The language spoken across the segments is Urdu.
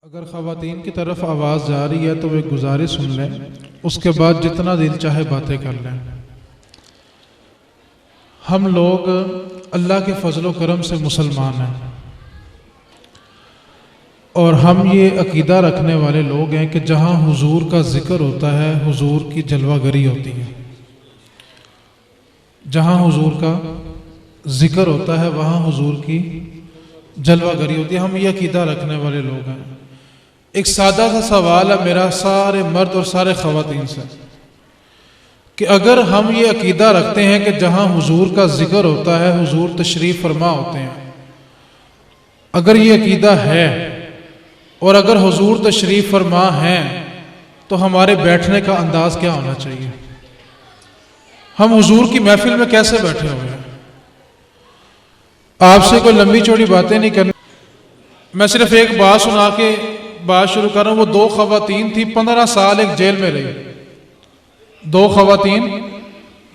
اگر خواتین کی طرف آواز جا رہی ہے تو وہ ایک گزارش سن لیں، اس کے بعد جتنا دل چاہے باتیں کر لیں۔ ہم لوگ اللہ کے فضل و کرم سے مسلمان ہیں، اور ہم یہ عقیدہ رکھنے والے لوگ ہیں کہ جہاں حضور کا ذکر ہوتا ہے حضور کی جلوہ گری ہوتی ہے۔ جہاں حضور کا ذکر ہوتا ہے وہاں حضور کی جلوہ گری ہوتی ہے۔ ہم یہ عقیدہ رکھنے والے لوگ ہیں۔ ایک سادہ سا سوال ہے میرا سارے مرد اور سارے خواتین سے کہ اگر ہم یہ عقیدہ رکھتے ہیں کہ جہاں حضور کا ذکر ہوتا ہے حضور تشریف فرما ہوتے ہیں، اگر یہ عقیدہ ہے اور اگر حضور تشریف فرما ہیں تو ہمارے بیٹھنے کا انداز کیا ہونا چاہیے؟ ہم حضور کی محفل میں کیسے بیٹھے ہوئے ہیں؟ آپ سے کوئی لمبی چوڑی باتیں نہیں کرنی، میں صرف ایک بات سنا کے بات شروع کر رہا ہوں۔ وہ دو خواتین تھی، 15 سال ایک جیل میں رہی۔ دو خواتین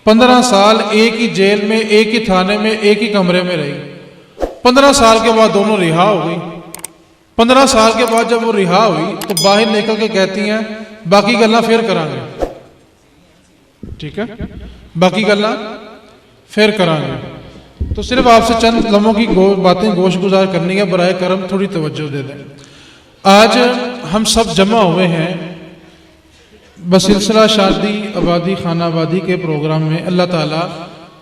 15 سال ایک ہی جیل میں، ایک ہی تھانے میں، ایک ہی کمرے میں رہی۔ 15 سال کے بعد دونوں رہا ہو گئی۔ 15 سال کے بعد جب وہ رہا ہوئی تو باہر نکل کے کہتی ہیں باقی گلاں پھر کریں گے، ٹھیک ہے، باقی گلاں پھر کریں گے۔ تو صرف آپ سے چند لمحوں کی باتیں گوش گزار کرنی ہے، برائے کرم تھوڑی توجہ دے دیں۔ آج ہم سب جمع ہوئے ہیں بسلسلہ شادی آبادی خانہ آبادی کے پروگرام میں۔ اللہ تعالیٰ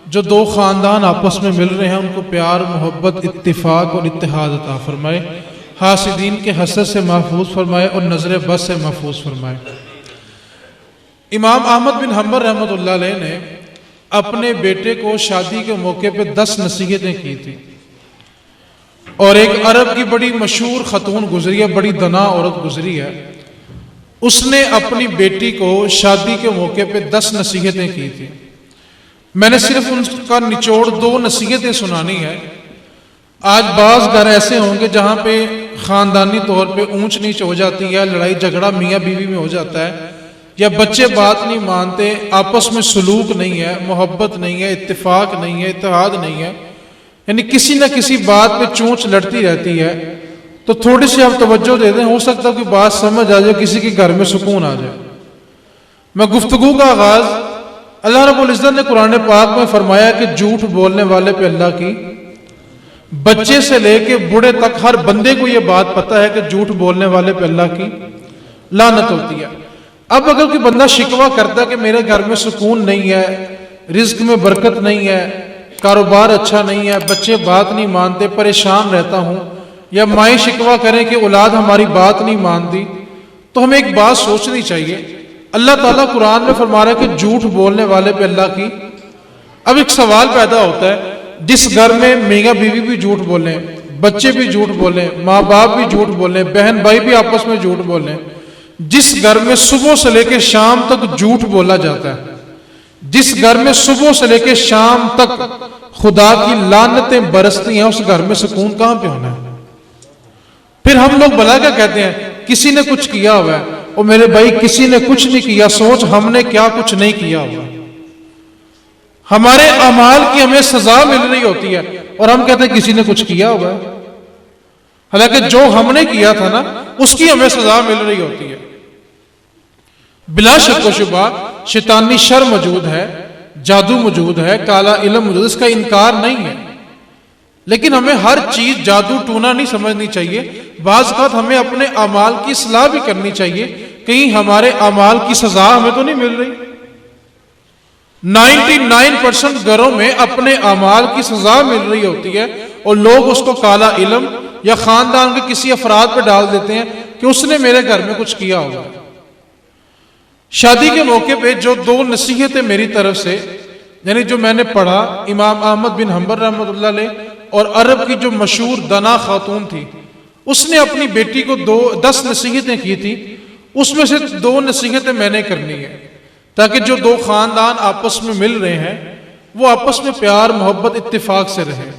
جو دو خاندان آپس میں مل رہے ہیں ان کو پیار، محبت، اتفاق اور اتحاد عطا فرمائے، حاسدین کے حسد سے محفوظ فرمائے اور نظر بد سے محفوظ فرمائے۔ امام احمد بن حنبل رحمۃ اللہ علیہ نے اپنے بیٹے کو شادی کے موقع پہ 10 نصیحتیں کی تھی، اور ایک عرب کی بڑی مشہور خاتون گزری ہے، بڑی دنا عورت گزری ہے، اس نے اپنی بیٹی کو شادی کے موقع پہ 10 نصیحتیں کی تھی۔ میں نے صرف ان کا نچوڑ 2 نصیحتیں سنانی ہے۔ آج بعض گھر ایسے ہوں گے جہاں پہ خاندانی طور پہ اونچ نیچ ہو جاتی ہے، لڑائی جھگڑا میاں بیوی میں ہو جاتا ہے، یا بچے بات نہیں مانتے، آپس میں سلوک نہیں ہے، محبت نہیں ہے، اتفاق نہیں ہے، اتحاد نہیں ہے، یعنی کسی نہ کسی بات پہ چونچ لڑتی رہتی ہے۔ تو تھوڑی سی آپ توجہ دے دیں، ہو سکتا ہے کہ بات سمجھ آ جائے، کسی کے گھر میں سکون آ جائے۔ میں گفتگو کا آغاز، اللہ رب العزت نے قرآن پاک میں فرمایا کہ جھوٹ بولنے والے پہ اللہ کی، بچے سے لے کے بوڑھے تک ہر بندے کو یہ بات پتہ ہے کہ جھوٹ بولنے والے پہ اللہ کی لعنت ہوتی ہے۔ اب اگر کوئی بندہ شکوہ کرتا ہے کہ میرے گھر میں سکون نہیں ہے، رزق میں برکت نہیں ہے، کاروبار اچھا نہیں ہے، بچے بات نہیں مانتے، پریشان رہتا ہوں، یا مائیں شکوہ کریں کہ اولاد ہماری بات نہیں مانتی، تو ہمیں ایک بات سوچنی چاہیے۔ اللہ تعالیٰ قرآن میں فرما رہا ہے کہ جھوٹ بولنے والے پہ اللہ کی۔ اب ایک سوال پیدا ہوتا ہے، جس گھر میں میاں بیوی بھی جھوٹ بولیں، بچے بھی جھوٹ بولیں، ماں باپ بھی جھوٹ بولیں، بہن بھائی بھی آپس میں جھوٹ بولیں، جس گھر میں صبح سے لے کے شام تک جھوٹ بولا جاتا ہے، جس گھر میں صبح سے لے کے شام تک خدا کی لعنتیں برستی ہیں، اس گھر میں سکون کہاں پہ ہونا ہے؟ پھر ہم لوگ بھلا کیا کہتے ہیں، کسی نے کچھ کیا ہوا ہے۔ اور میرے بھائی کسی نے کچھ نہیں کیا، سوچ ہم نے کیا کچھ نہیں کیا ہوا۔ ہمارے اعمال کی ہمیں سزا مل رہی ہوتی ہے اور ہم کہتے ہیں کسی نے کچھ کیا ہوا ہے، حالانکہ جو ہم نے کیا تھا نا اس کی ہمیں سزا مل رہی ہوتی ہے۔ بلا شک و شبہ شیطانی شر موجود ہے، جادو موجود ہے، کالا علم موجود ہے، اس کا انکار نہیں ہے، لیکن ہمیں ہر چیز جادو ٹونا نہیں سمجھنی چاہیے۔ بعض اوقات ہمیں اپنے اعمال کی اصلاح بھی کرنی چاہیے، کہیں ہمارے اعمال کی سزا ہمیں تو نہیں مل رہی۔ 99% گھروں میں اپنے اعمال کی سزا مل رہی ہوتی ہے اور لوگ اس کو کالا علم یا خاندان کے کسی افراد پہ ڈال دیتے ہیں کہ اس نے میرے گھر میں کچھ کیا ہوگا۔ شادی کے موقع پہ جو 2 نصیحتیں میری طرف سے، یعنی جو میں نے پڑھا، امام احمد بن حنبل رحمۃ اللہ علیہ اور عرب کی جو مشہور دنا خاتون تھی، اس نے اپنی بیٹی کو 10 نصیحتیں کی تھی، اس میں سے 2 نصیحتیں میں نے کرنی ہے، تاکہ جو 2 خاندان آپس میں مل رہے ہیں وہ آپس میں پیار، محبت، اتفاق سے رہیں۔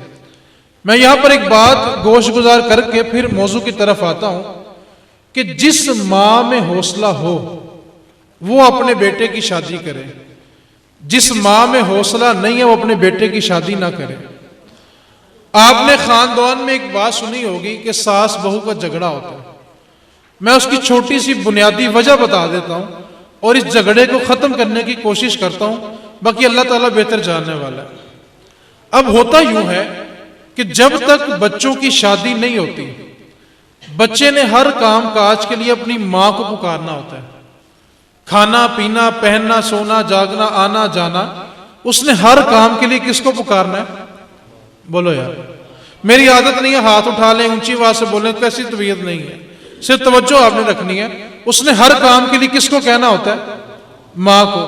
میں یہاں پر ایک بات گوش گزار کر کے پھر موضوع کی طرف آتا ہوں کہ جس ماں میں حوصلہ ہو وہ اپنے بیٹے کی شادی کرے، جس ماں میں حوصلہ نہیں ہے وہ اپنے بیٹے کی شادی نہ کرے۔ آپ نے خاندان میں ایک بات سنی ہوگی کہ ساس بہو کا جھگڑا ہوتا ہے، میں اس کی چھوٹی سی بنیادی وجہ بتا دیتا ہوں اور اس جھگڑے کو ختم کرنے کی کوشش کرتا ہوں، باقی اللہ تعالیٰ بہتر جاننے والا ہے۔ اب ہوتا یوں ہے کہ جب تک بچوں کی شادی نہیں ہوتی، بچے نے ہر کام کاج کے لیے اپنی ماں کو پکارنا ہوتا ہے۔ کھانا پینا، پہننا، سونا، جاگنا، آنا جانا، اس نے ہر کام کے لیے کس کو پکارنا ہے؟ بولو یار، میری عادت نہیں ہے ہاتھ اٹھا لیں، اونچی آواز سے بولیں، کیسی طبیعت نہیں ہے، صرف توجہ آپ نے رکھنی ہے۔ اس نے ہر کام کے لیے کس کو کہنا ہوتا ہے؟ ماں کو۔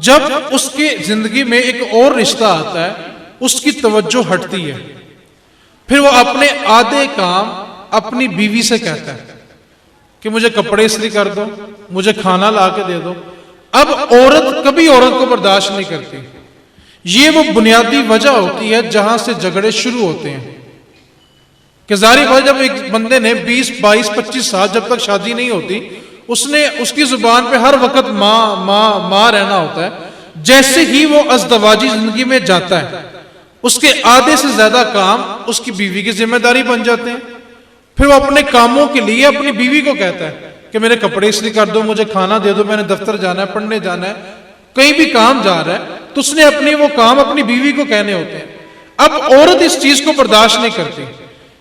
جب اس کی زندگی میں ایک اور رشتہ آتا ہے، اس کی توجہ ہٹتی ہے، پھر وہ اپنے آدھے کام اپنی بیوی سے کہتا ہے کہ مجھے کپڑے استری کر دو، مجھے کھانا لا کے دے دو۔ اب عورت کبھی عورت کو برداشت نہیں کرتی۔ یہ وہ بنیادی وجہ ہوتی ہے جہاں سے جھگڑے شروع ہوتے ہیں کہ ظاہر بات، جب ایک بندے نے 20 22 25 سال جب تک شادی نہیں ہوتی، اس کی زبان پہ ہر وقت ماں ماں ماں رہنا ہوتا ہے۔ جیسے ہی وہ ازدواجی زندگی میں جاتا ہے، اس کے آدھے سے زیادہ کام اس کی بیوی کی ذمہ داری بن جاتے ہیں۔ پھر وہ اپنے کاموں کے لیے اپنی بیوی کو کہتا ہے کہ میرے کپڑے استری کر دو، مجھے کھانا دے دو، میں نے دفتر جانا ہے، پڑھنے جانا ہے، کہیں بھی کام جا رہا ہے تو اس نے اپنے وہ کام اپنی بیوی کو کہنے ہوتے ہیں۔ اب عورت اس چیز کو برداشت نہیں کرتی،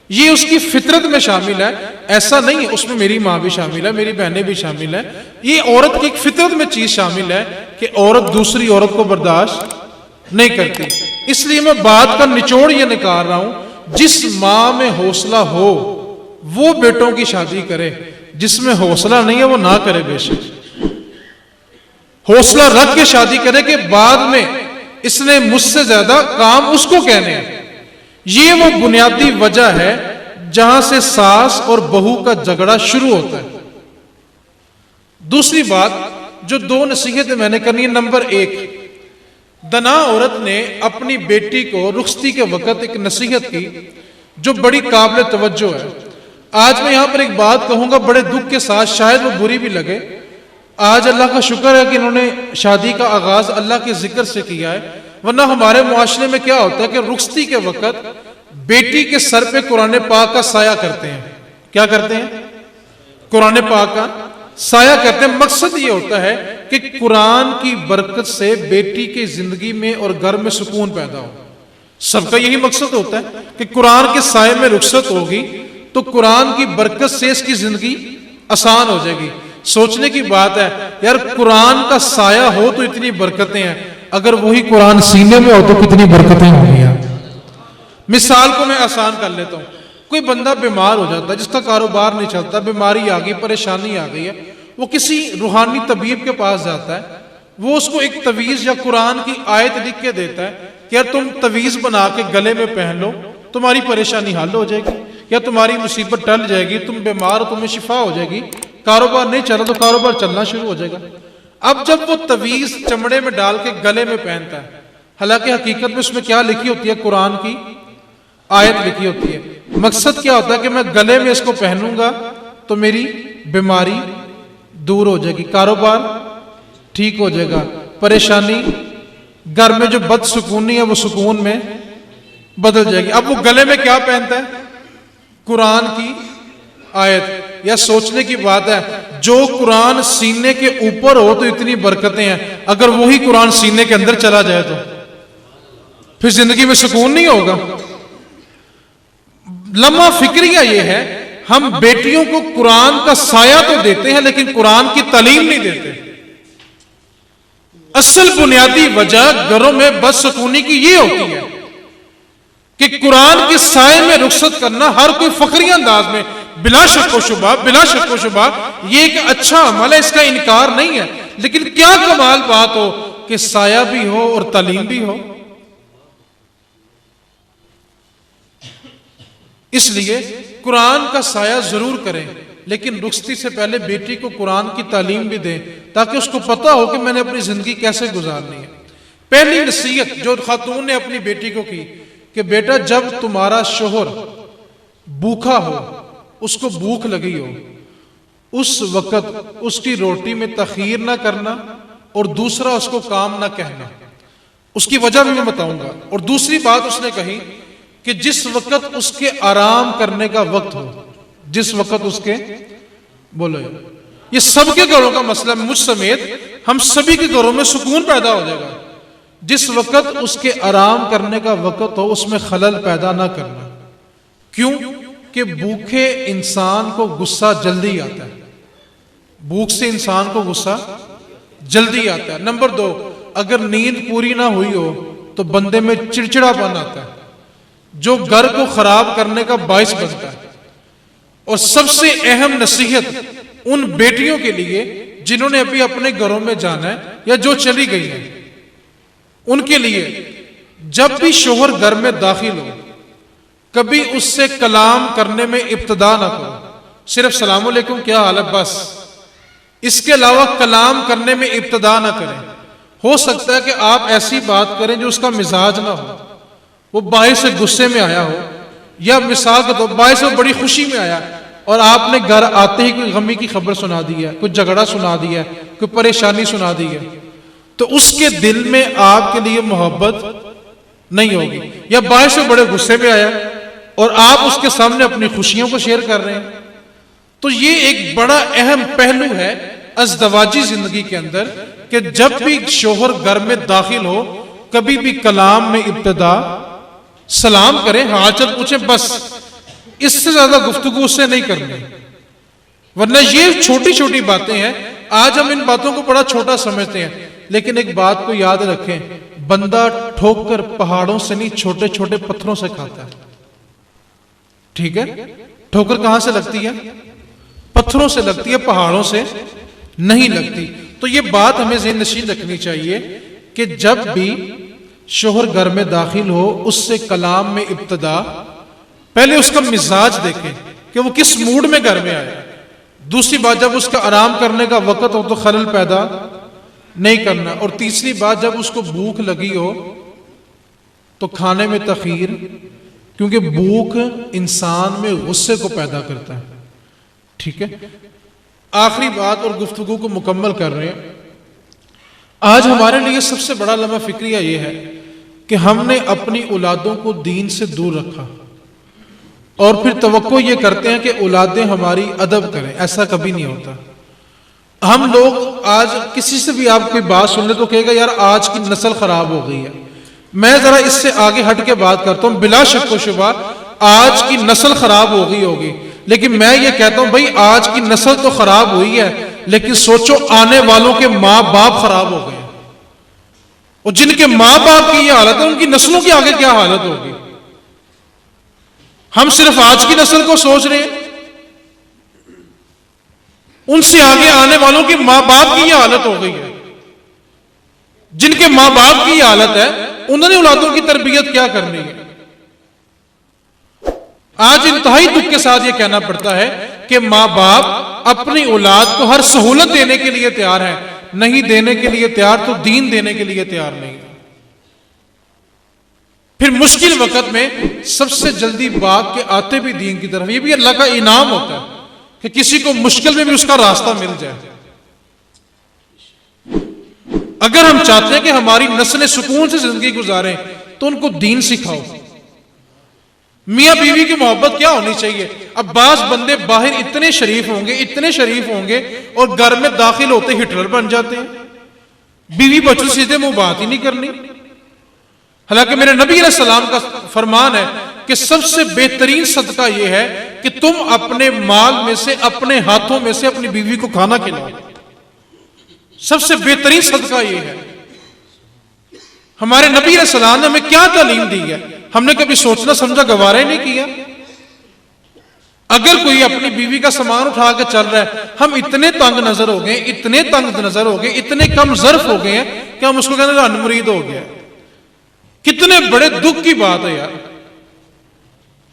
یہ اس کی فطرت میں شامل ہے۔ ایسا نہیں ہے، اس میں میری ماں بھی شامل ہے، میری بہنیں بھی شامل ہیں، یہ عورت کی ایک فطرت میں چیز شامل ہے کہ عورت دوسری عورت کو برداشت نہیں کرتی۔ اس لیے میں بات کا نچوڑ یہ نکال رہا ہوں، جس ماں میں حوصلہ ہو وہ بیٹوں کی شادی کرے، جس میں حوصلہ نہیں ہے وہ نہ کرے۔ بے شک حوصلہ رکھ کے شادی کرے کہ بعد میں اس نے مجھ سے زیادہ کام اس کو کہنے ہیں۔ یہ وہ بنیادی وجہ ہے جہاں سے ساس اور بہو کا جھگڑا شروع ہوتا ہے۔ دوسری بات جو 2 نصیحتیں میں نے کرنی ہے، نمبر 1، دنا عورت نے اپنی بیٹی کو رخصتی کے وقت ایک نصیحت کی جو بڑی قابل توجہ ہے۔ آج میں یہاں پر ایک بات کہوں گا بڑے دکھ کے ساتھ، شاید وہ بری بھی لگے۔ آج اللہ کا شکر ہے کہ انہوں نے شادی کا آغاز اللہ کے ذکر سے کیا ہے، ورنہ ہمارے معاشرے میں کیا ہوتا ہے کہ رخصتی کے وقت بیٹی کے سر پہ قرآن پاک کا سایہ کرتے ہیں۔ کیا کرتے ہیں؟ قرآن پاک کا سایہ کرتے ہیں۔ مقصد یہ ہوتا ہے کہ قرآن کی برکت سے بیٹی کی زندگی میں اور گھر میں سکون پیدا ہو۔ سب کا یہی مقصد ہوتا ہے کہ قرآن کے سائے میں رخصت ہوگی تو قرآن کی برکت سے اس کی زندگی آسان ہو جائے گی۔ سوچنے کی بات ہے یار، قرآن کا سایہ ہو تو اتنی برکتیں ہیں، اگر وہی قرآن سینے میں ہو تو کتنی برکتیں ہوں گی۔ مثال کو میں آسان کر لیتا ہوں، کوئی بندہ بیمار ہو جاتا ہے، جس کا کاروبار نہیں چلتا، بیماری آ گئی، پریشانی آ گئی ہے، وہ کسی روحانی طبیب کے پاس جاتا ہے، وہ اس کو ایک تعویذ یا قرآن کی آیت لکھ کے دیتا ہے کہ یار تم تعویذ بنا کے گلے میں پہن لو، تمہاری پریشانی حل ہو جائے گی، یا تمہاری مصیبت ٹل جائے گی، تم بیمار ہو تمہیں شفا ہو جائے گی، کاروبار نہیں چلا تو کاروبار چلنا شروع ہو جائے گا۔ اب جب وہ تعویذ چمڑے میں ڈال کے گلے میں پہنتا ہے، حالانکہ حقیقت میں اس میں کیا لکھی ہوتی ہے؟ قرآن کی آیت لکھی ہوتی ہے۔ مقصد کیا ہوتا ہے کہ میں گلے میں اس کو پہنوں گا تو میری بیماری دور ہو جائے گی، کاروبار ٹھیک ہو جائے گا، پریشانی گھر میں جو بد سکونی ہے وہ سکون میں بدل جائے گی۔ اب وہ گلے میں کیا پہنتا ہے؟ قرآن کی آیت۔ یا سوچنے کی بات ہے، جو قرآن سینے کے اوپر ہو تو اتنی برکتیں ہیں، اگر وہی قرآن سینے کے اندر چلا جائے تو پھر زندگی میں سکون نہیں ہوگا۔ لمحہ فکریہ یہ ہے، ہم بیٹیوں کو قرآن کا سایہ تو دیتے ہیں لیکن قرآن کی تعلیم نہیں دیتے۔ اصل بنیادی وجہ گھروں میں بد سکونی کی یہ ہوتی ہے کہ قرآن کے سائے میں رخصت کرنا ہر کوئی فخری انداز میں، بلا شک و شبہ یہ ایک اچھا عمل ہے، اس کا انکار نہیں ہے، لیکن کیا کمال بات ہو کہ سایہ بھی ہو اور تعلیم بھی ہو۔ اس لیے قرآن کا سایہ ضرور کریں، لیکن رخصتی سے پہلے بیٹی کو قرآن کی تعلیم بھی دیں تاکہ اس کو پتا ہو کہ میں نے اپنی زندگی کیسے گزارنی ہے۔ پہلی نصیحت جو خاتون نے اپنی بیٹی کو کی کہ بیٹا جب تمہارا شوہر بھوکا ہو، اس کو بھوک لگی ہو، اس وقت اس کی روٹی میں تاخیر نہ کرنا، اور دوسرا اس کو کام نہ کہنا۔ اس کی وجہ بھی میں بتاؤں گا۔ اور دوسری بات اس نے کہی کہ جس وقت اس کے آرام کرنے کا وقت ہو، جس وقت اس کے بولو یہ سب کے گھروں کا مسئلہ، مجھ سمیت ہم سبھی کے گھروں میں سکون پیدا ہو جائے گا جس وقت اس کے آرام کرنے کا وقت ہو اس میں خلل پیدا نہ کرنا۔ کیوں کہ بھوکے انسان کو غصہ جلدی آتا ہے، بھوک سے انسان کو غصہ جلدی آتا ہے۔ نمبر 2، اگر نیند پوری نہ ہوئی ہو تو بندے میں چڑچڑا پن آتا ہے جو گھر کو خراب کرنے کا باعث بنتا ہے۔ اور سب سے اہم نصیحت ان بیٹیوں کے لیے جنہوں نے ابھی اپنے گھروں میں جانا ہے یا جو چلی گئی ہیں، ان کے لیے جب بھی شوہر گھر میں داخل ہو کبھی اس سے کلام کرنے میں ابتدا نہ کرو، صرف السلام علیکم کیا حال ہے بس، اس کے علاوہ کلام کرنے میں ابتدا نہ کریں۔ ہو سکتا ہے کہ آپ ایسی بات کریں جو اس کا مزاج نہ ہو، وہ باعث غصے میں آیا ہو، یا مثال کے طور باعث بڑی خوشی میں آیا اور آپ نے گھر آتے ہی کوئی غمی کی خبر سنا دی ہے، کوئی جھگڑا سنا دیا ہے، کوئی پریشانی سنا دی ہے، تو اس کے دل میں آپ کے لیے محبت نہیں ہوگی، یا باعث بڑے غصے میں آیا اور آپ اس کے سامنے اپنی خوشیوں کو شیئر کر رہے ہیں۔ تو یہ ایک بڑا اہم پہلو ہے ازدواجی زندگی کے اندر کہ جب بھی شوہر گھر میں داخل ہو کبھی بھی کلام میں ابتدا سلام کریں، حال چال پوچھیں، بس اس سے زیادہ گفتگو اس سے نہیں کرنی، ورنہ یہ چھوٹی چھوٹی باتیں ہیں۔ آج ہم ان باتوں کو بڑا چھوٹا سمجھتے ہیں، لیکن ایک بات کو یاد رکھیں، بندہ ٹھوک کر پہاڑوں سے نہیں چھوٹے چھوٹے پتھروں سے کھاتا ہے، ٹھیک ہے؟ ٹھوکر کہاں سے لگتی ہے؟ پتھروں سے لگتی ہے، پہاڑوں سے نہیں لگتی۔ تو یہ بات ہمیں ذہن نشین رکھنی چاہیے کہ جب بھی شوہر گھر میں داخل ہو اس سے کلام میں ابتدا پہلے اس کا مزاج دیکھیں کہ وہ کس موڈ میں گھر میں آئے۔ دوسری بات، جب اس کا آرام کرنے کا وقت ہو تو خلل پیدا نہیں کرنا، اور تیسری بات، جب اس کو بھوک لگی ہو تو کھانے میں تاخیر، کیونکہ بھوک انسان میں غصے کو پیدا کرتا ہے، ٹھیک ہے؟ آخری بات اور گفتگو کو مکمل کر رہے ہیں، آج ہمارے لیے سب سے بڑا لمحہ فکریہ یہ ہے کہ ہم نے اپنی اولادوں کو دین سے دور رکھا اور پھر توقع یہ کرتے ہیں کہ اولادیں ہماری ادب کریں۔ ایسا کبھی نہیں ہوتا۔ ہم لوگ آج کسی سے بھی آپ کوئی بات سن لے تو کہے گا یار آج کی نسل خراب ہو گئی ہے۔ میں ذرا اس سے آگے ہٹ کے بات کرتا ہوں، بلا شک و شبہ آج کی نسل خراب ہو گئی ہوگی، لیکن میں یہ کہتا ہوں بھائی آج کی نسل تو خراب ہوئی ہے، لیکن سوچو آنے والوں کے ماں باپ خراب ہو گئے، اور جن کے ماں باپ کی یہ حالت ہے ان کی نسلوں کی آگے کیا حالت ہوگی۔ ہم صرف آج کی نسل کو سوچ رہے ہیں، ان سے آگے آنے والوں کے ماں باپ کی یہ حالت ہو گئی ہے۔ جن کے ماں باپ کی یہ حالت ہے انہوں نے اولادوں کی تربیت کیا کرنی ہے۔ آج انتہائی دکھ کے ساتھ یہ کہنا پڑتا ہے کہ ماں باپ اپنی اولاد کو ہر سہولت دینے کے لیے تیار ہیں، نہیں دینے کے لیے تیار تو دین دینے کے لیے تیار نہیں۔ پھر مشکل وقت میں سب سے جلدی بھاگ کے آتے بھی دین کی طرف۔ یہ بھی اللہ کا انعام ہوتا ہے کہ کسی کو مشکل میں بھی اس کا راستہ مل جائے۔ اگر ہم چاہتے ہیں کہ ہماری نسلیں سکون سے زندگی گزاریں تو ان کو دین سکھاؤ۔ میاں بیوی کی محبت کیا ہونی چاہیے؟ اب بعض بندے باہر اتنے شریف ہوں گے اور گھر میں داخل ہوتے ہٹلر بن جاتے ہیں، بیوی بچوں سے سیدھے منہ بات ہی نہیں کرنی۔ حالانکہ میرے نبی علیہ السلام کا فرمان ہے کہ سب سے بہترین صدقہ یہ ہے کہ تم اپنے مال میں سے، اپنے ہاتھوں میں سے اپنی بیوی کو کھانا کھلاؤ۔ سب سے بہترین صدقہ یہ ہے۔ ہمارے نبی علیہ السلام نے ہمیں کیا تعلیم دی ہے، ہم نے کبھی سوچنا سمجھا گوارا ہی نہیں کیا۔ اگر کوئی اپنی بیوی کا سامان اٹھا کے چل رہا ہے، ہم اتنے تنگ نظر ہو گئے، اتنے کم ظرف ہو گئے ہیں کہ ہم اس کو کہنے لگے مرید ہو گیا۔ کتنے بڑے دکھ کی بات ہے یار۔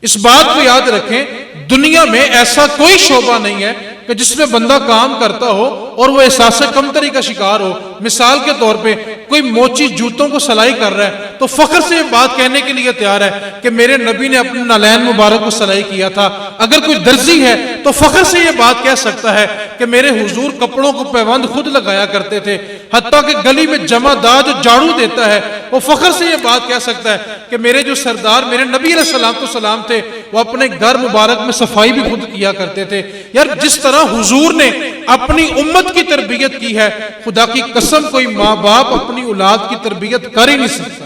اس بات کو یاد رکھیں، دنیا میں ایسا کوئی شعبہ نہیں ہے کہ جس میں بندہ کام کرتا ہو اور وہ احساس کمتری کا شکار ہو۔ مثال کے طور پہ کوئی موچی جوتوں کو سلائی کر رہا ہے تو فخر سے یہ بات کہنے کے لیے تیار ہے کہ میرے نبی نے اپنے نالین مبارک کو سلائی کیا تھا۔ اگر کوئی درزی ہے تو فخر سے یہ بات کہہ سکتا ہے کہ میرے حضور کپڑوں کو پیوند خود لگایا کرتے تھے، حتیٰ کہ گلی میں جمع دار جو جھاڑو دیتا ہے وہ فخر سے یہ بات کہہ سکتا ہے کہ میرے جو سردار میرے نبی علیہ السلام تھے وہ اپنے گھر مبارک میں صفائی بھی خود کیا کرتے تھے۔ یار جس طرح حضور نے اپنی امت کی تربیت کی ہے، خدا کی قسم کوئی ماں باپ اپنی اولاد کی تربیت کر ہی نہیں سکتا۔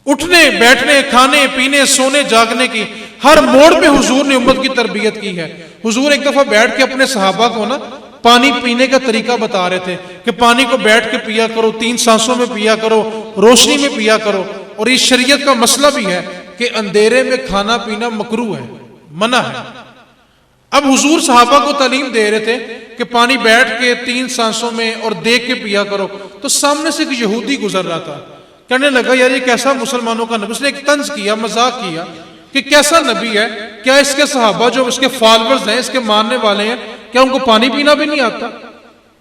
اٹھنے بیٹھنے کھانے پینے سونے جاگنے کی ہر موڑ پہ حضور نے امت کی تربیت کی ہے۔ حضور ایک دفعہ بیٹھ کے اپنے صحابہ کو نا پانی پینے کا طریقہ بتا رہے تھے کہ پانی کو بیٹھ کے پیا کرو، 3 سانسوں میں پیا کرو، روشنی میں پیا کرو۔ اور اس شریعت کا مسئلہ بھی ہے کہ اندھیرے میں کھانا پینا مکروہ ہے، منع ہے۔ اب حضور صحابہ کو تعلیم دے رہے تھے کہ پانی بیٹھ کے 3 سانسوں میں اور دیکھ کے پیا کرو، تو سامنے سے ایک یہودی گزر رہا تھا، کہنے لگا یار یہ کیسا مسلمانوں کا نبی، اس نے ایک طنز کیا، مذاق کیا کہ کیسا نبی ہے، کیا اس کے صحابہ جو اس کے فالورز ہیں، اس کے ماننے والے ہیں، کیا ان کو پانی پینا بھی نہیں آتا؟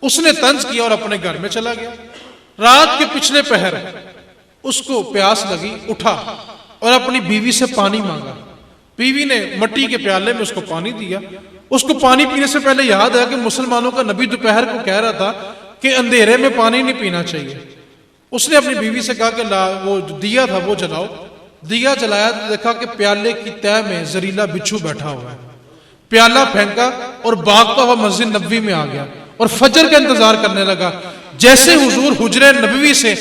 اس نے طنز کیا اور اپنے گھر میں چلا گیا۔ رات کے پچھلے پہر اس کو پیاس لگی، اٹھا اور اپنی بیوی سے پانی مانگا۔ بیوی نے مٹی کے پیالے میں اس کو پانی دیا۔ اس کو پانی پینے سے پہلے یاد ہے کہ مسلمانوں کا نبی دوپہر کو کہہ رہا تھا کہ اندھیرے میں پانی نہیں پینا چاہیے۔ اس نے اپنی بیوی سے کہا کہ وہ دیا تھا وہ جلاؤ۔ دیا جلایا تو دیکھا کہ پیالے کی تہہ میں زہریلا بچھو بیٹھا ہوا ہے۔ پیالہ پھینکا اور بھاگتا ہوا مسجد نبوی میں آ گیا اور فجر کا انتظار کرنے لگا۔ جیسے حضور حجرہ نبوی سے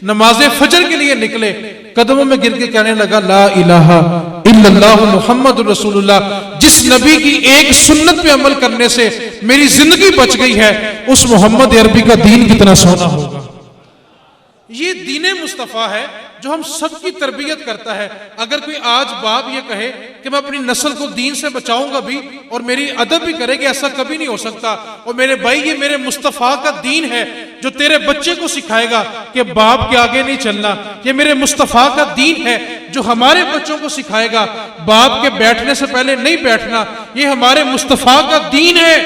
نماز فجر کے لیے نکلے، قدموں میں گر کے کہنے لگا لا الہ الا اللہ محمد رسول اللہ، جس نبی کی ایک سنت پہ عمل کرنے سے میری زندگی بچ گئی ہے، اس محمد عربی کا دین کتنا سونا ہوگا۔ یہ دین مصطفیٰ ہے جو ہم سب کی تربیت کرتا ہے۔ اگر کوئی آج باپ یہ کہے کہ میں اپنی نسل کو دین سے بچاؤں گا بھی اور میری ادب بھی کرے گی، ایسا کبھی نہیں ہو سکتا۔ اور میرے بھائی یہ میرے مصطفیٰ کا دین ہے جو تیرے بچے کو سکھائے گا کہ باپ کے آگے نہیں چلنا۔ یہ میرے مصطفیٰ کا دین ہے جو ہمارے بچوں کو سکھائے گا باپ کے بیٹھنے سے پہلے نہیں بیٹھنا۔ یہ ہمارے مصطفیٰ کا دین ہے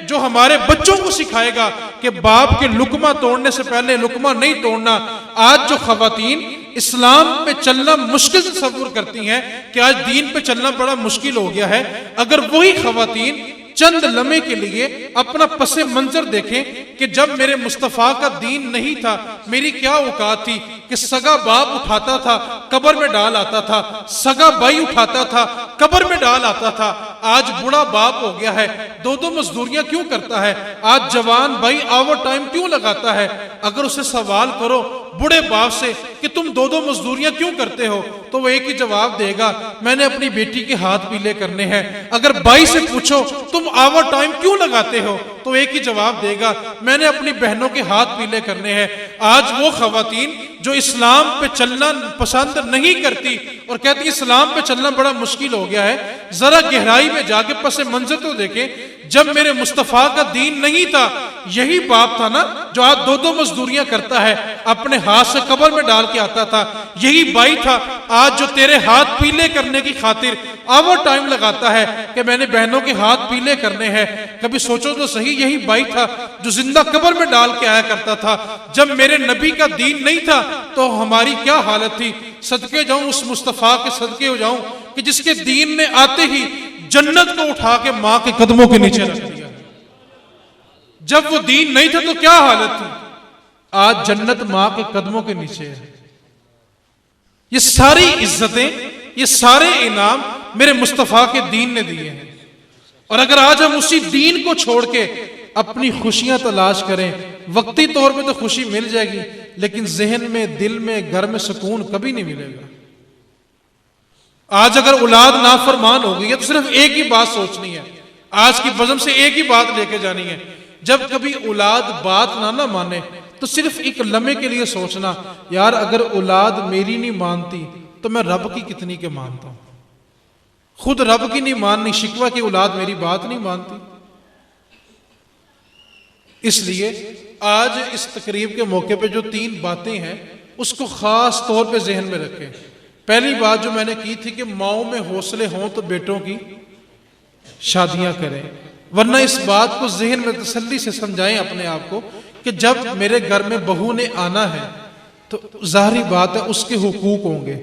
جو ہمارے بچوں کو سکھائے گا کہ باپ کے لقمہ توڑنے سے پہلے لقمہ نہیں توڑنا۔ آج جو خواتین اسلام پہ چلنا مشکل تصور کرتی ہیں کہ آج دین پہ چلنا بڑا مشکل ہو گیا ہے، اگر وہی خواتین چند لمحے کے لیے اپنا پس منظر دیکھیں کہ جب میرے مصطفیٰ کا دین نہیں تھا میری کیا اوقات تھی، کہ سگا باپ اٹھاتا تھا قبر میں ڈال آتا تھا، سگا بھائی اٹھاتا تھا قبر میں ڈال آتا تھا۔ آج بڑا باپ ہو گیا ہے، 2 مزدوریاں کیوں کرتا ہے؟ آج جوان بھائی آور ٹائم کیوں لگاتا ہے؟ اگر اسے سوال کرو بڑے باپ سے کہ تم 2 مزدوریاں کیوں کرتے ہو تو وہ ایک ہی جواب دے گا، میں نے اپنی بیٹی کے ہاتھ پیلے کرنے ہیں۔ اگر بھائی سے پوچھو تم آور ٹائم کیوں لگاتے ہو تو ایک ہی جواب دے گا، میں نے اپنی بہنوں کے ہاتھ پیلے کرنے ہیں۔ آج وہ خواتین جو اسلام پہ چلنا پسند نہیں کرتی اور کہتی اسلام پہ چلنا بڑا مشکل ہو گیا ہے، ذرا گہرائی میں جا کے پس منظر تو دیکھیں۔ جب میرے مصطفیٰ کا دین نہیں تھا یہی باپ تھا نا جو آج 2 مزدوریاں کرتا ہے، اپنے ہاتھ سے قبر میں ڈال کے آتا تھا۔ یہی بھائی تھا آج جو تیرے ہاتھ پیلے کرنے کی خاطر آور ٹائم لگاتا ہے کہ میں نے بہنوں کے ہاتھ پیلے کرنے ہیں۔ کبھی سوچو تو صحیح، یہی بھائی تھا جو زندہ قبر میں ڈال کے آیا کرتا تھا۔ جب میرے نبی کا دین نہیں تھا تو ہماری کیا حالت تھی؟ صدقے جاؤں اس مصطفیٰ کے صدقے ہو جاؤں کہ جس کے دین نے آتے ہی جنت کو اٹھا کے ماں کے قدموں کے نیچے رکھ دیا۔ جب وہ دین نہیں تھا تو کیا حالت تھی؟ آج جنت ماں کے قدموں کے نیچے ہے۔ یہ ساری عزتیں یہ سارے انعام میرے مصطفیٰ کے دین نے دیے ہیں، اور اگر آج ہم اسی دین کو چھوڑ کے اپنی خوشیاں تلاش کریں، وقتی طور پہ تو خوشی مل جائے گی لیکن ذہن میں دل میں گھر میں سکون کبھی نہیں ملے گا۔ آج اگر اولاد نافرمان ہو گئی ہے تو صرف ایک ہی بات سوچنی ہے، آج کی بزم سے ایک ہی بات لے کے جانی ہے، جب کبھی اولاد بات نہ مانے تو صرف ایک لمحے کے لیے سوچنا، یار اگر اولاد میری نہیں مانتی تو میں رب کی کتنی کے مانتا ہوں۔ خود رب کی نہیں ماننی، شکوہ کی اولاد میری بات نہیں مانتی۔ اس لیے آج اس تقریب کے موقع پہ جو 3 باتیں ہیں اس کو خاص طور پہ ذہن میں رکھیں۔ پہلی بات جو میں نے کی تھی کہ ماؤں میں حوصلے ہوں تو بیٹوں کی شادیاں کریں، ورنہ اس بات کو ذہن میں تسلی سے سمجھائیں اپنے آپ کو کہ جب میرے گھر میں بہو نے آنا ہے تو ظاہری بات ہے اس کے حقوق ہوں گے،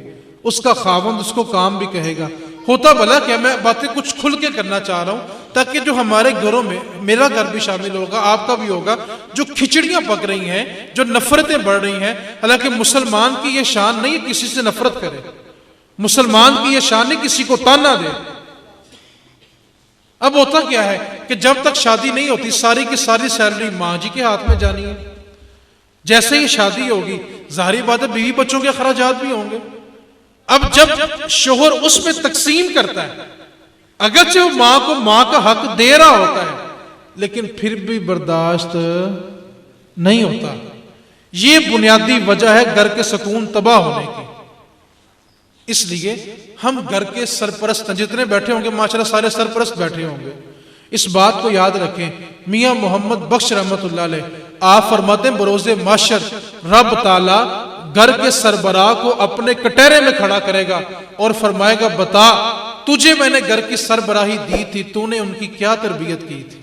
اس کا خاوند اس کو کام بھی کہے گا. ہوتا بھلا کیا، میں باتیں کچھ کھل کے کرنا چاہ رہا ہوں تاکہ جو ہمارے گھروں میں، میرا گھر بھی شامل ہوگا، آپ کا بھی ہوگا، جو کھچڑیاں پک رہی ہیں، جو نفرتیں بڑھ رہی ہیں. حالانکہ مسلمان کی یہ شان نہیں ہے کسی سے نفرت کرے، مسلمان کی یہ شان نہیں کسی کو تانا دے. اب ہوتا کیا ہے کہ جب تک شادی نہیں ہوتی ساری کی ساری سیلری ماں جی کے ہاتھ میں جانی ہے. جیسے ہی شادی ہوگی ظاہری بات ہے بیوی بچوں کے اخراجات بھی ہوں گے. اب جب شوہر اس میں تقسیم کرتا ہے، اگرچہ وہ ماں کو ماں کا حق دے رہا ہوتا ہے لیکن پھر بھی برداشت نہیں ہوتا. یہ بنیادی وجہ ہے گھر کے سکون تباہ ہونے کی. اس لیے ہم گھر کے سرپرست ہیں، جتنے بیٹھے ہوں گے ماشاءاللہ سارے سرپرست بیٹھے ہوں گے. اس بات کو یاد رکھیں. میاں محمد بخش رحمت اللہ علیہ آپ فرماتے ہیں بروز محشر رب تعالی گھر کے سربراہ کو اپنے کٹہرے میں کھڑا کرے گا اور فرمائے گا بتا تجھے میں نے گھر کی سربراہی دی تھی، تو نے ان کی کیا تربیت کی تھی.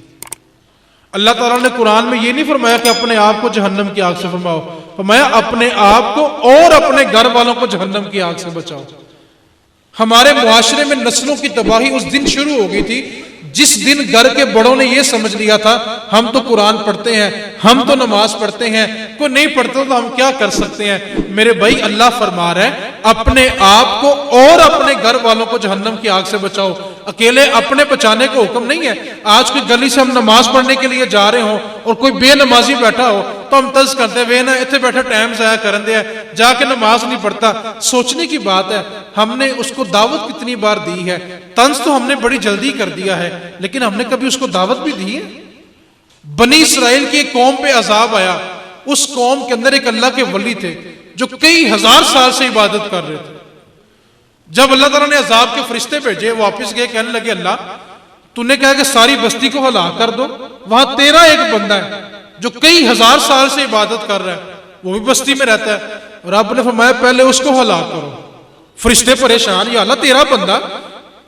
اللہ تعالیٰ نے قرآن میں یہ نہیں فرمایا کہ اپنے آپ کو جہنم کی آگ سے فرماؤ، فرمایا اپنے آپ کو اور اپنے گھر والوں کو جہنم کی آگ سے بچاؤ. ہمارے معاشرے میں نسلوں کی تباہی اس دن شروع ہو گئی تھی جس دن گھر کے بڑوں نے یہ سمجھ لیا تھا ہم تو قرآن پڑھتے ہیں، ہم تو نماز پڑھتے ہیں، کوئی نہیں پڑھتا تو ہم کیا کر سکتے ہیں. میرے بھائی اللہ فرما رہا ہے اپنے آپ کو اور اپنے گھر والوں کو جہنم کی آگ سے بچاؤ. اکیلے اپنے بچانے کا حکم نہیں ہے. آج کوئی گلی سے ہم نماز پڑھنے کے لیے جا رہے ہوں اور کوئی بے نمازی بیٹھا ہو تو ہم طرز کرتے ہیں وہ نا اتنے بیٹھا ٹائم ضائع کرن دیا جا کے نماز نہیں پڑھتا. سوچنے کی بات ہے ہم نے اس کو دعوت کتنی بار دی ہے. طنز تو ہم نے بڑی جلدی کر دیا ہے لیکن ہم نے کبھی اس کو دعوت بھی دی ہے. بنی اسرائیل کی ایک قوم پہ عذاب آیا، اس قوم کے اندر ایک اللہ کے ولی تھے جو کئی ہزار سال سے عبادت کر رہے تھے. جب اللہ تعالیٰ نے عذاب کے فرشتے بھیجے واپس گئے کہنے لگے اللہ تو نے کہا کہ ساری بستی کو ہلاک کر دو، وہاں تیرا ایک بندہ ہے جو کئی ہزار سال سے عبادت کر رہا ہے، وہ بھی بستی میں رہتا ہے. رب نے فرمایا پہلے اس کو ہلاک کرو. فرشتے پریشان، یا اللہ تیرا بندہ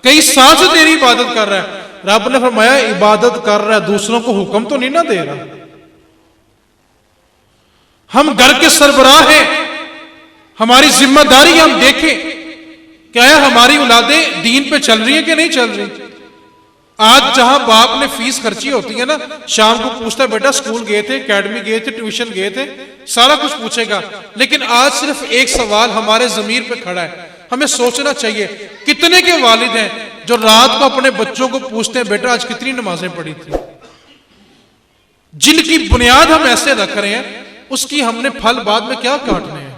کئی سال سے تیری عبادت کر رہا ہے. رب نے فرمایا عبادت کر رہا ہے دوسروں کو حکم تو نہیں نہ دے رہا. ہم گھر کے سربراہ ہیں، ہماری ذمہ داری ہم دیکھیں کیا ہے ہماری اولادیں دین پہ چل رہی ہیں کہ نہیں چل رہی. آج جہاں باپ نے فیس خرچی ہوتی ہے نا شام کو پوچھتا ہے بیٹا سکول گئے تھے، اکیڈمی گئے تھے، ٹیوشن گئے تھے، سارا کچھ پوچھے گا. لیکن آج صرف ایک سوال ہمارے ضمیر پہ کھڑا ہے. ہمیں سوچنا چاہیے کتنے کے والد ہیں جو رات کو اپنے بچوں کو پوچھتے ہیں بیٹا آج کتنی نمازیں پڑھی تھی. جن کی بنیاد ہم ایسے رکھ رہے ہیں اس کی ہم نے پھل بعد میں کیا کاٹنے ہیں.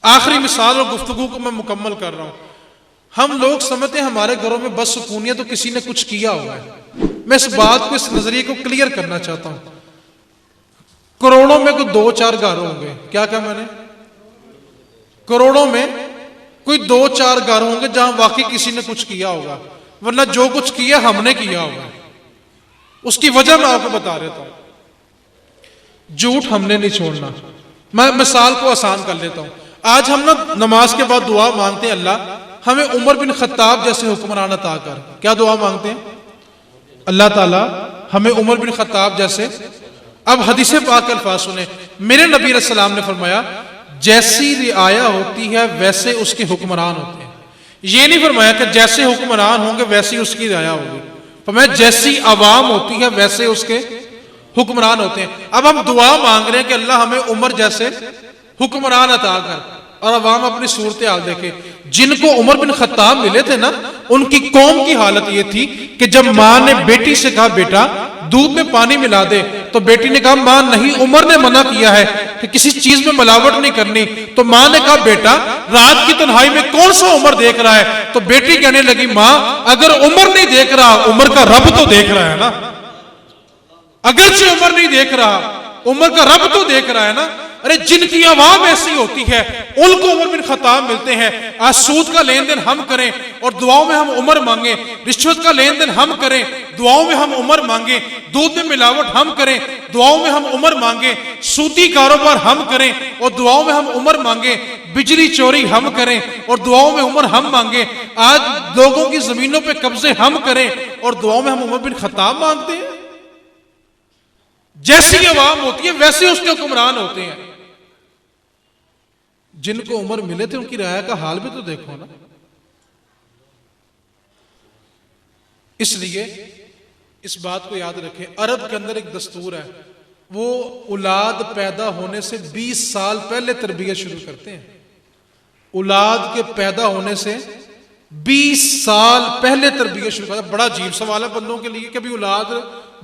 آخری مثال اور گفتگو کو میں مکمل کر رہا ہوں. ہم لوگ سمجھتے ہیں ہمارے گھروں میں بس سکونیت تو کسی نے کچھ کیا ہوا ہے. میں اس بات کو اس نظریے کو کلیئر کرنا چاہتا ہوں. کروڑوں میں کوئی 2-4 گھر ہوں گے. کیا میں نے کروڑوں میں کوئی 2-4 گھر ہوں گے جہاں واقعی کسی نے کچھ کیا ہوگا، ورنہ جو کچھ کیا ہم نے کیا ہوگا. اس کی وجہ میں آپ کو بتا رہتا ہوں. جھوٹ ہم نے نہیں چھوڑنا. میں مثال کو آسان کر لیتا ہوں. آج ہم نماز کے بعد دعا مانگتے ہیں اللہ ہمیں عمر بن خطاب جیسے حکمران عطا کر. کیا دعا مانگتے ہیں؟ اللہ تعالیٰ ہمیں عمر بن خطاب جیسے. اب حدیث پاک الفاظ سنیں. میرے نبی علیہ السلام نے فرمایا جیسی رعایا ہوتی ہے ویسے اس کے حکمران ہوتے ہیں. یہ نہیں فرمایا کہ جیسے حکمران ہوں گے ویسی اس کی رعایا ہوگی. فرمایا جیسی عوام ہوتی ہے ویسے اس کے حکمران ہوتے ہیں. اب ہم دعا مانگ رہے ہیں کہ اللہ ہمیں عمر جیسے حکمران عطا کر، اور عوام اپنی صورتحال دیکھے. جن کو عمر بن خطاب ملے تھے نا ان کی قوم کی حالت یہ تھی کہ جب ماں نے بیٹی سے کہا بیٹا دودھ میں پانی ملا دے تو بیٹی نے کہا ماں نہیں، عمر نے منع کیا ہے کہ کسی چیز میں ملاوٹ نہیں کرنی. تو ماں نے کہا بیٹا رات کی تنہائی میں کون سا عمر دیکھ رہا ہے؟ تو بیٹی کہنے لگی ماں اگر عمر نہیں دیکھ رہا عمر کا رب تو دیکھ رہا ہے نا. اگرچہ عمر نہیں دیکھ رہا عمر کا رب تو دیکھ رہا ہے نا. ارے جن کی عوام ایسی ہوتی ہے ان کو عمر بن خطاب ملتے ہیں. آج سود کا لین دین ہم کریں اور دعاؤں میں ہم عمر مانگیں، رشوت کا لین دین ہم کریں دعاؤں میں ہم عمر مانگیں، دودھ میں ملاوٹ ہم کریں دعاؤں میں ہم عمر مانگیں، سودی کاروبار ہم کریں اور دعاؤں میں ہم عمر مانگیں، بجلی چوری ہم کریں اور دعاؤں میں عمر ہم مانگیں، آج لوگوں کی زمینوں پہ قبضے ہم کریں اور دعاؤں میں ہم عمر بن خطاب مانگتے ہیں. جیسی عوام ہوتی ہے ویسے اس کے حکمران ہوتے ہیں. جن کو عمر ملے تھے ان کی رعایا کا حال بھی تو دیکھو نا. اس لیے اس بات کو یاد رکھیں، عرب کے اندر ایک دستور ہے، وہ اولاد پیدا ہونے سے 20 سال پہلے تربیت شروع کرتے ہیں. اولاد کے پیدا ہونے سے 20 سال پہلے تربیت شروع کرتے ہیں. بڑا عجیب سوال ہے بندوں کے لیے کہ ابھی اولاد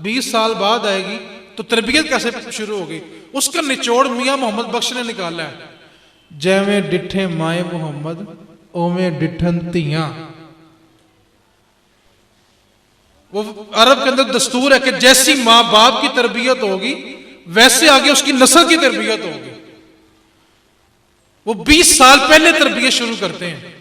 20 سال بعد آئے گی تو تربیت کیسے شروع ہوگی؟ اس کا نچوڑ میاں محمد بخش نے نکالا ہے. جیویں ڈٹھے مائے محمد اوویں ڈٹھن تیاں. وہ عرب کے اندر دستور ہے کہ جیسی ماں باپ کی تربیت ہوگی ویسے آگے اس کی نسل کی تربیت ہوگی. وہ 20 سال پہلے تربیت شروع کرتے ہیں.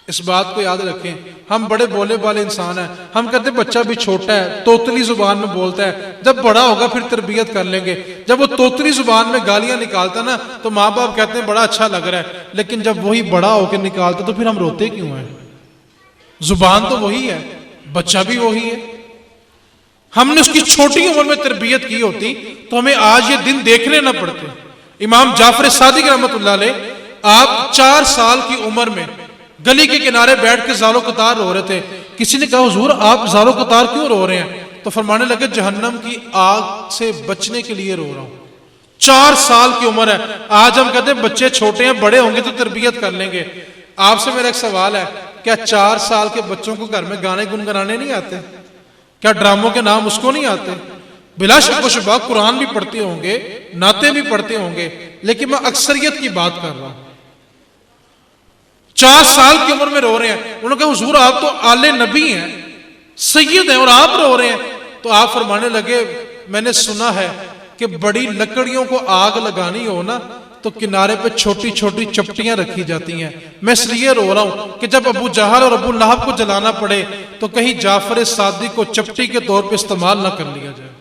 اس بات کو یاد رکھیں. ہم بڑے بولے والے انسان ہیں، ہم کہتے ہیں بچہ بھی چھوٹا ہے، توتلی زبان میں بولتا ہے، جب بڑا ہوگا پھر تربیت کر لیں گے. جب وہ توتلی زبان میں گالیاں نکالتا نا تو ماں باپ کہتے ہیں بڑا اچھا لگ رہا ہے، لیکن جب وہی بڑا ہو کے نکالتا تو پھر ہم روتے کیوں ہیں؟ زبان تو وہی ہے، بچہ بھی وہی ہے. ہم نے اس کی چھوٹی عمر میں تربیت کی ہوتی تو ہمیں آج یہ دن دیکھنے نہ پڑتے. امام جعفر صادق رحمۃ اللہ علیہ آپ 4 سال کی عمر میں گلی کے کنارے بیٹھ کے زار و قطار رو رہے تھے. کسی نے کہا حضور آپ زار و قطار کیوں رو رہے ہیں؟ تو فرمانے لگے جہنم کی آگ سے بچنے کے لیے رو رہا ہوں. 4 سال کی عمر ہے. آج ہم کہتے ہیں بچے چھوٹے ہیں، بڑے ہوں گے تو تربیت کر لیں گے. آپ سے میرا ایک سوال ہے، کیا 4 سال کے بچوں کو گھر میں گانے گنگنانے نہیں آتے؟ کیا ڈراموں کے نام اس کو نہیں آتے؟ بلا شک و شبہ قرآن بھی پڑھتے ہوں گے، نعتیں بھی پڑھتے ہوں گے، لیکن میں اکثریت کی بات کر رہا ہوں. 4 سال کی عمر میں رو رہے ہیں. انہوں نے کہا حضور آپ تو آل نبی ہیں، سید ہیں، اور آپ رو رہے ہیں. تو آپ فرمانے لگے میں نے سنا ہے کہ بڑی لکڑیوں کو آگ لگانی ہو نا تو کنارے پہ چھوٹی چھوٹی چپٹیاں رکھی جاتی ہیں. میں اس لیے رو رہا ہوں کہ جب ابو جہل اور ابو لہب کو جلانا پڑے تو کہیں جعفر صادق کو چپٹی کے طور پہ استعمال نہ کر لیا جائے.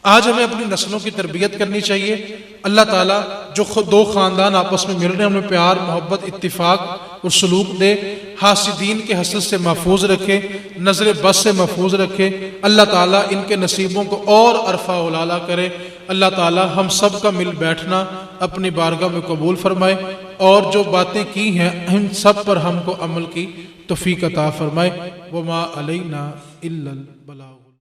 آج ہمیں اپنی نسلوں کی تربیت کرنی چاہیے. اللہ تعالیٰ جو دو خاندان آپس میں مل رہے ہیں انہیں پیار، محبت، اتفاق اور سلوک دے. حاسدین کے حسد سے محفوظ رکھے، نظر بد سے محفوظ رکھے. اللہ تعالیٰ ان کے نصیبوں کو اور عرفہ الاعلیٰ کرے. اللہ تعالیٰ ہم سب کا مل بیٹھنا اپنی بارگاہ میں قبول فرمائے، اور جو باتیں کی ہیں ان سب پر ہم کو عمل کی توفیق عطا فرمائے. وما علینا الا البلاغ.